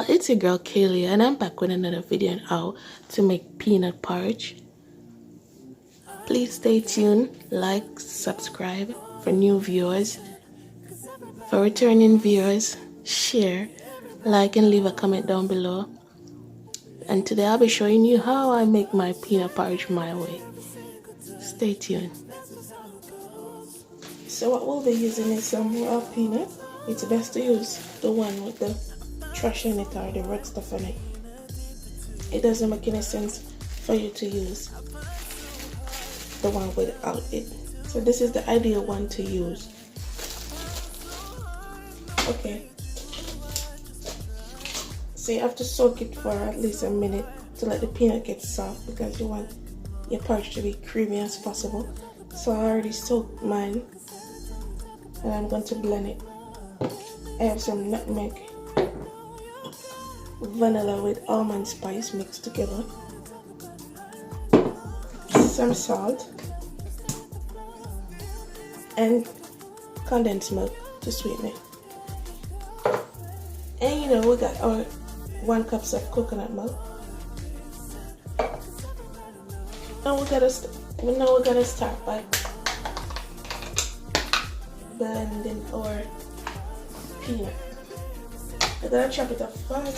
It's your girl KHALIA, and I'm back with another video on how to make peanut porridge. Please stay tuned, like, subscribe for new viewers. For returning viewers, share, like, and leave a comment down below. And today I'll be showing you how I make my peanut porridge my way. Stay tuned. So what we'll be using is some raw peanut. It's best to use the one with the trash in it or the red stuff on it. It doesn't make any sense for you to use the one without it. So this is the ideal one to use. Okay. So you have to soak it for at least a minute to let the peanut get soft, because you want your porridge to be creamy as possible. So I already soaked mine and I'm going to blend it. I have some nutmeg, vanilla with almond spice mixed together, some salt, and condensed milk to sweeten it. And you know, we got our 1 cup of coconut milk. And we're gonna start by blending our peanut. We're gonna chop it up fine and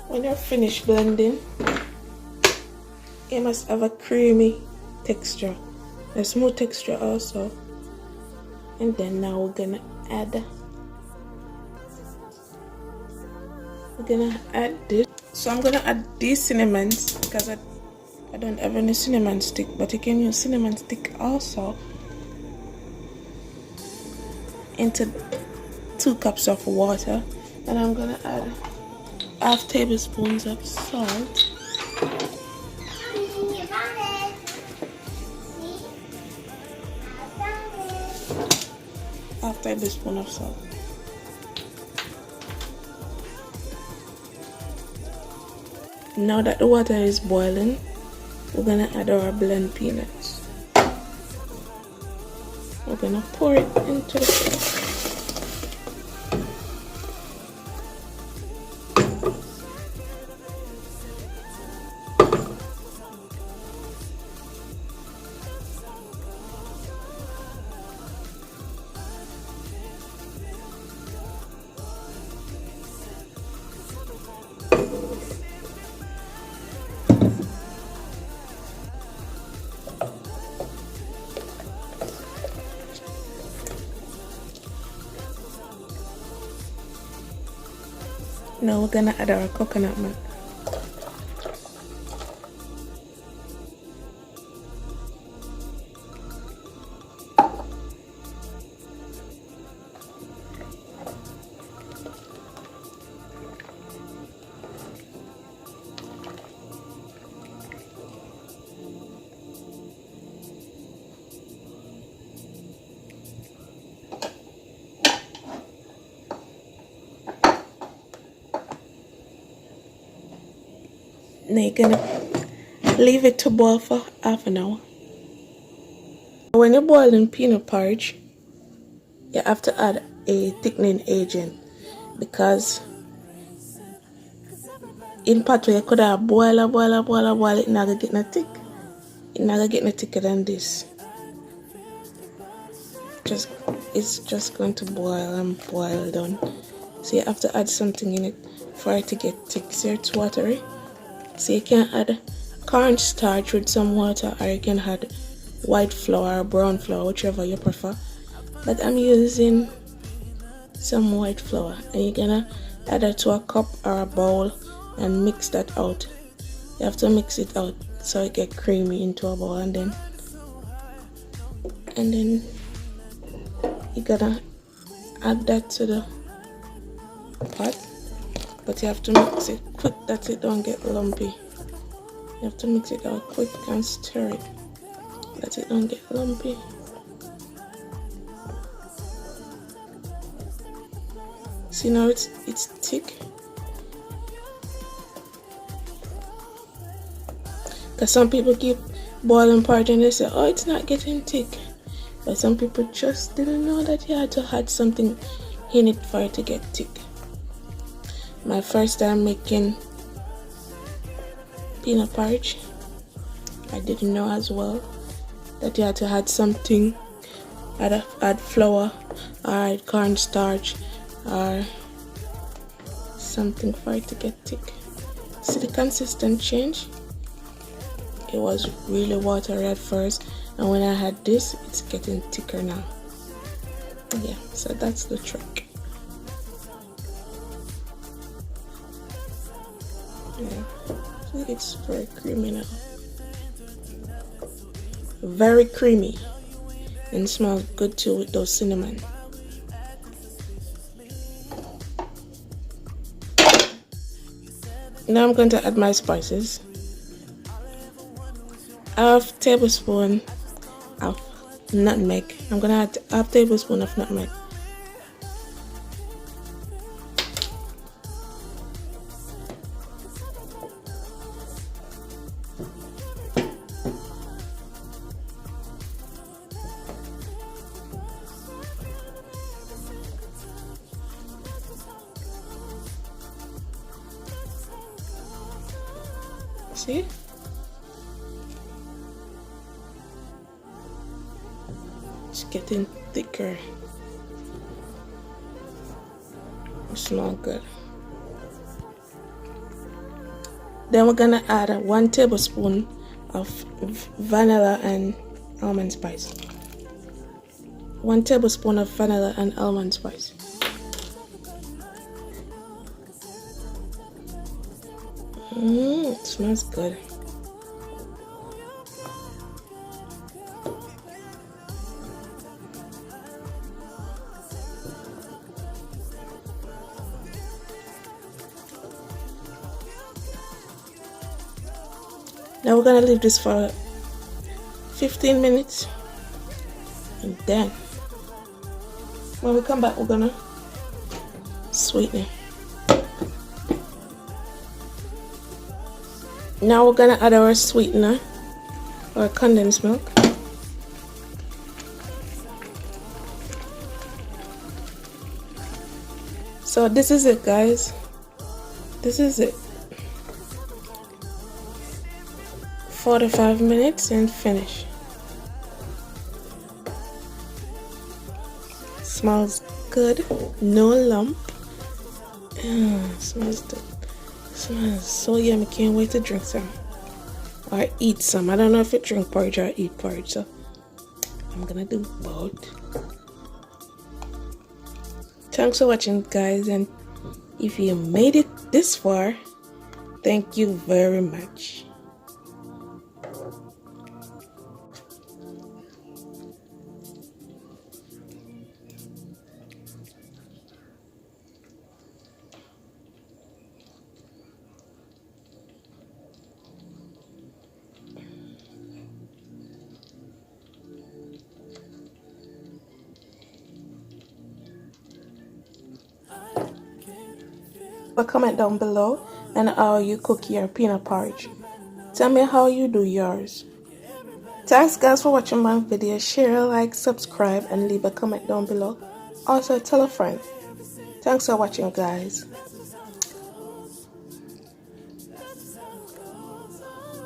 when you're finished blending, it must have a creamy texture, a smooth texture also. And then now we're gonna add this. So I'm gonna add these cinnamons, because I don't have any cinnamon stick, but you can use cinnamon stick also, into 2 cups of water. And I'm gonna add half tablespoons of salt. Half tablespoon of salt. Now that the water is boiling, we're gonna add our blend peanuts. We're gonna pour it into the pot. Now we're gonna add our coconut milk. Now you're gonna leave it to boil for half an hour. When you're boiling peanut porridge, you have to add a thickening agent. because in pot where you could have boil it, not gonna get no thick. It not gonna get no thicker than this. It's just going to boil and boil down. So you have to add something in it for it to get thick. So it's watery. So you can add cornstarch with some water, or you can add white flour or brown flour, whichever you prefer. But I'm using some white flour, and you're gonna add it to a cup or a bowl and mix that out. You have to mix it out so it get creamy into a bowl, and then you're gonna add that to the pot. But you have to mix it quick that it don't get lumpy. You have to mix it out quick and stir it that it don't get lumpy. See, now it's thick. Because some people keep boiling porridge and they say, oh, it's not getting thick. But some people just didn't know that you had to add something in it for it to get thick. My first time making peanut porridge, I didn't know as well that you had to add something, add flour or add cornstarch or something for it to get thick. See the consistent change? It was really watery at first, and when I had this, it's getting thicker now. Yeah, so that's the trick. Yeah, it's very creamy now. Very creamy, and smells good too with those cinnamon. Now I'm going to add my spices. Half tablespoon of nutmeg. I'm gonna add half tablespoon of nutmeg. See? It's getting thicker. It smells good. Then we're gonna add 1 tablespoon of vanilla and almond spice. 1 tablespoon of vanilla and almond spice. It smells good. Now we're gonna leave this for 15 minutes, and then when we come back, we're gonna sweeten it. Now we're gonna add our sweetener, or condensed milk. So this is it, guys. This is it. 45 minutes and finish. Smells good, no lump. Smells so yummy. Can't wait to drink some or eat some. I don't know if I drink porridge or eat porridge, so I'm gonna do both. Thanks for watching, guys, and if you made it this far, thank you very much. Comment down below and how you cook your peanut porridge. Tell me how you do yours. Thanks, guys, for watching my video. Share, like, subscribe, and leave a comment down below. Also, tell a friend. Thanks for watching, guys.